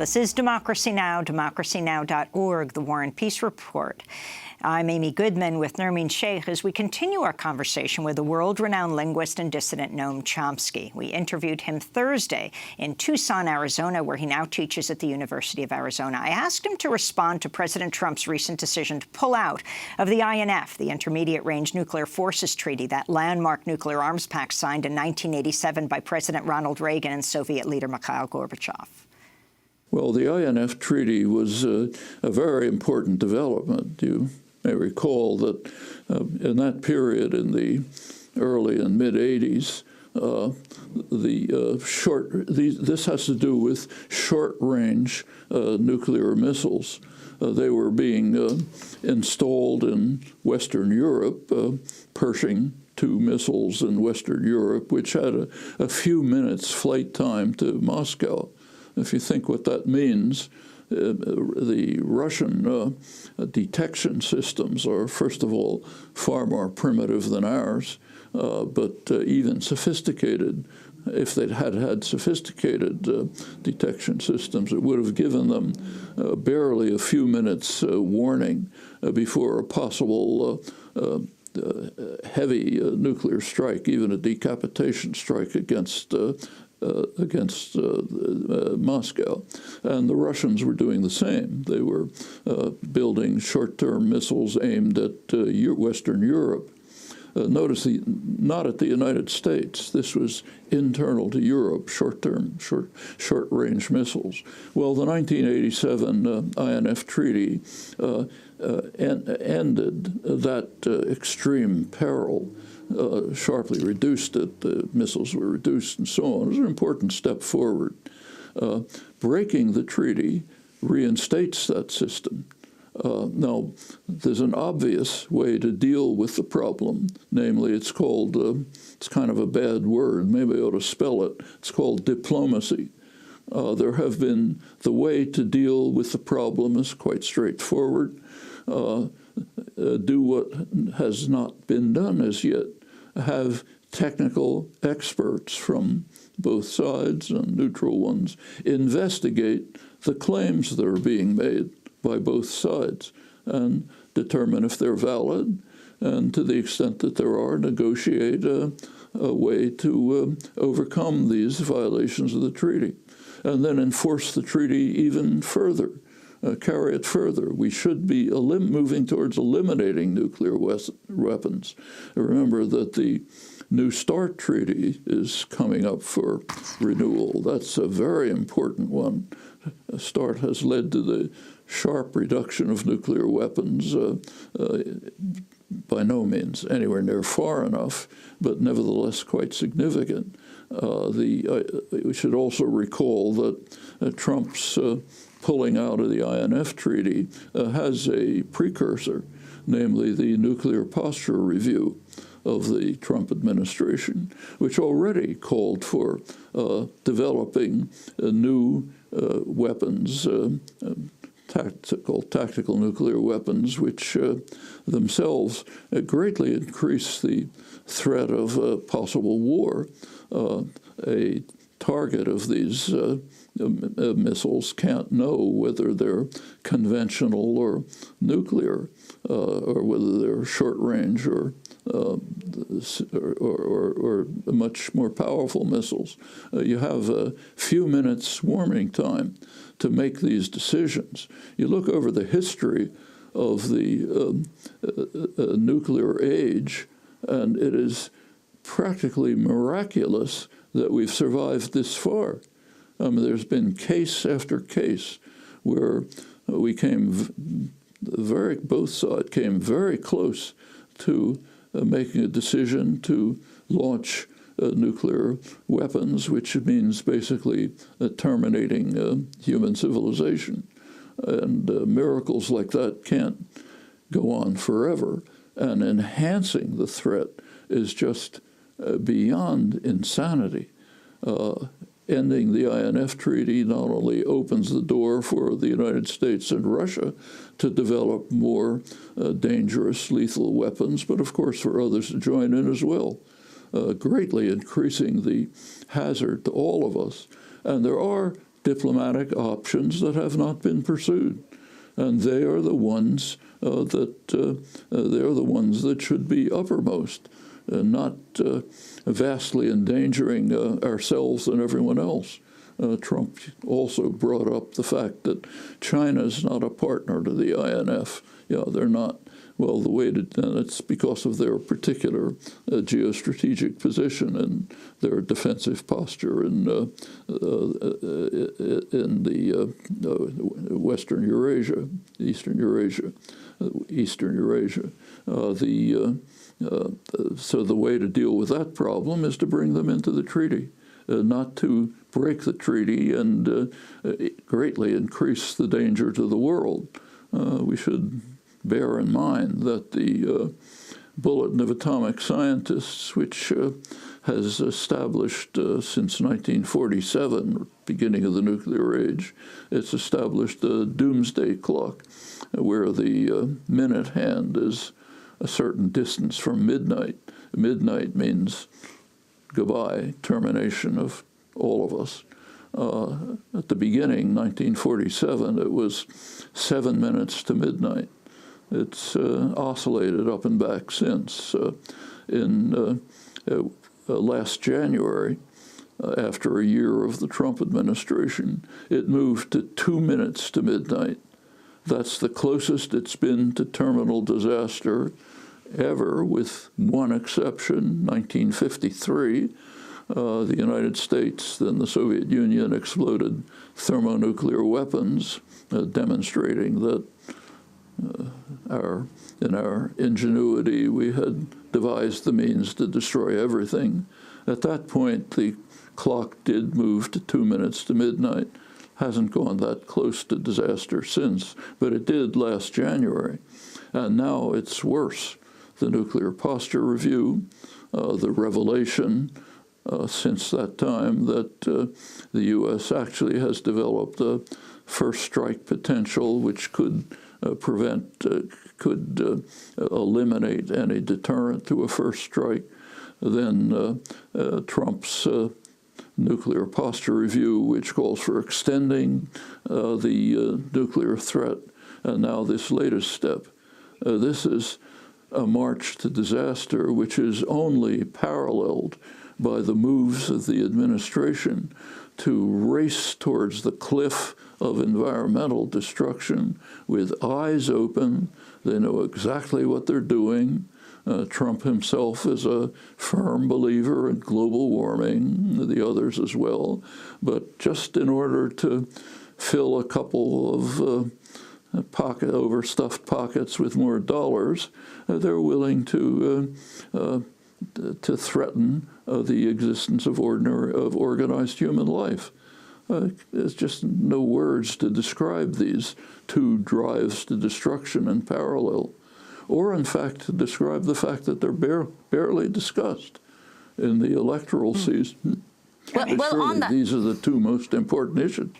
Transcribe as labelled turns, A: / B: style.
A: This is Democracy Now!, democracynow.org, the War and Peace Report. I'm Amy Goodman with Nermeen Sheikh as we continue our conversation with the world-renowned linguist and dissident Noam Chomsky. We interviewed him Thursday in Tucson, Arizona, where he now teaches at the University of Arizona. I asked him to respond to President Trump's recent decision to pull out of the INF, the Intermediate Range Nuclear Forces Treaty, that landmark nuclear arms pact signed in 1987 by President Ronald Reagan and Soviet leader Mikhail Gorbachev.
B: Well, the INF Treaty was a very important development. You may recall that in that period, in the early and mid-'80s, this has to do with short-range nuclear missiles. They were being installed in Western Europe, Pershing II missiles in Western Europe, which had a few minutes flight time to Moscow. If you think what that means, the Russian detection systems are, first of all, far more primitive than ours, but even sophisticated. If they'd had sophisticated detection systems, it would have given them barely a few minutes warning before a possible heavy nuclear strike, even a decapitation strike against Moscow. And the Russians were doing the same. They were building short-term missiles aimed at Western Europe. Notice not at the United States. This was internal to Europe, short-range missiles. Well, the 1987 INF Treaty ended that extreme peril. Sharply reduced it, the missiles were reduced and so on. It was an important step forward. Breaking the treaty reinstates that system. Now, there's an obvious way to deal with the problem, namely it's called, it's kind of a bad word, maybe I ought to spell it, it's called diplomacy. The way to deal with the problem is quite straightforward. Do what has not been done as yet. Have technical experts from both sides and neutral ones investigate the claims that are being made by both sides and determine if they're valid, and to the extent that there are, negotiate a way to overcome these violations of the treaty, and then enforce the treaty even further. Carry it further. We should be moving towards eliminating nuclear weapons. Remember that the New START Treaty is coming up for renewal. That's a very important one. START has led to the sharp reduction of nuclear weapons, by no means anywhere near far enough, but nevertheless quite significant. We should also recall that Trump's pulling out of the INF Treaty has a precursor, namely the Nuclear Posture Review of the Trump administration, which already called for developing new weapons, tactical nuclear weapons, which themselves greatly increase the threat of possible war. A target of these missiles can't know whether they're conventional or nuclear, or whether they're short range or much more powerful missiles. You have a few minutes warming time to make these decisions. You look over the history of the nuclear age, and it is practically miraculous that we've survived this far. There's been case after case where both sides came very close to making a decision to launch nuclear weapons, which means basically terminating human civilization. And miracles like that can't go on forever. And enhancing the threat is just beyond insanity. Ending the INF Treaty not only opens the door for the United States and Russia to develop more dangerous, lethal weapons, but of course for others to join in as well, greatly increasing the hazard to all of us. And there are diplomatic options that have not been pursued, and they are the ones that should be uppermost, not vastly endangering ourselves and everyone else. Trump also brought up the fact that China is not a partner to the INF. Yeah, they're not. Well, and it's because of their particular geostrategic position and their defensive posture in the Western Eurasia, Eastern Eurasia. So the way to deal with that problem is to bring them into the treaty, not to break the treaty and greatly increase the danger to the world. We should bear in mind that the Bulletin of Atomic Scientists, which has established since 1947, beginning of the nuclear age, it's established a doomsday clock where the minute hand is a certain distance from midnight. Midnight means goodbye, termination of all of us. At the beginning, 1947, it was 7 minutes to midnight. It's oscillated up and back since. Last January, after a year of the Trump administration, it moved to 2 minutes to midnight. That's the closest it's been to terminal disaster ever, with one exception, 1953. The United States, then the Soviet Union, exploded thermonuclear weapons, demonstrating that in our ingenuity, we had devised the means to destroy everything. At that point, the clock did move to 2 minutes to midnight. Hasn't gone that close to disaster since, but it did last January. And now it's worse. The Nuclear Posture Review, the revelation since that time that the U.S. actually has developed a first strike potential which could eliminate any deterrent to a first strike. Then Trump's Nuclear Posture Review, which calls for extending the nuclear threat, and now this latest step. This is a march to disaster which is only paralleled by the moves of the administration to race towards the cliff of environmental destruction with eyes open. They know exactly what they're doing. Trump himself is a firm believer in global warming, the others as well. But just in order to fill a couple of overstuffed pockets with more dollars, they're willing to threaten the existence of organized human life. There's just no words to describe these two drives to destruction in parallel, or in fact to describe the fact that they're barely discussed in the electoral season.
C: Well, on that,
B: these are the two most important issues.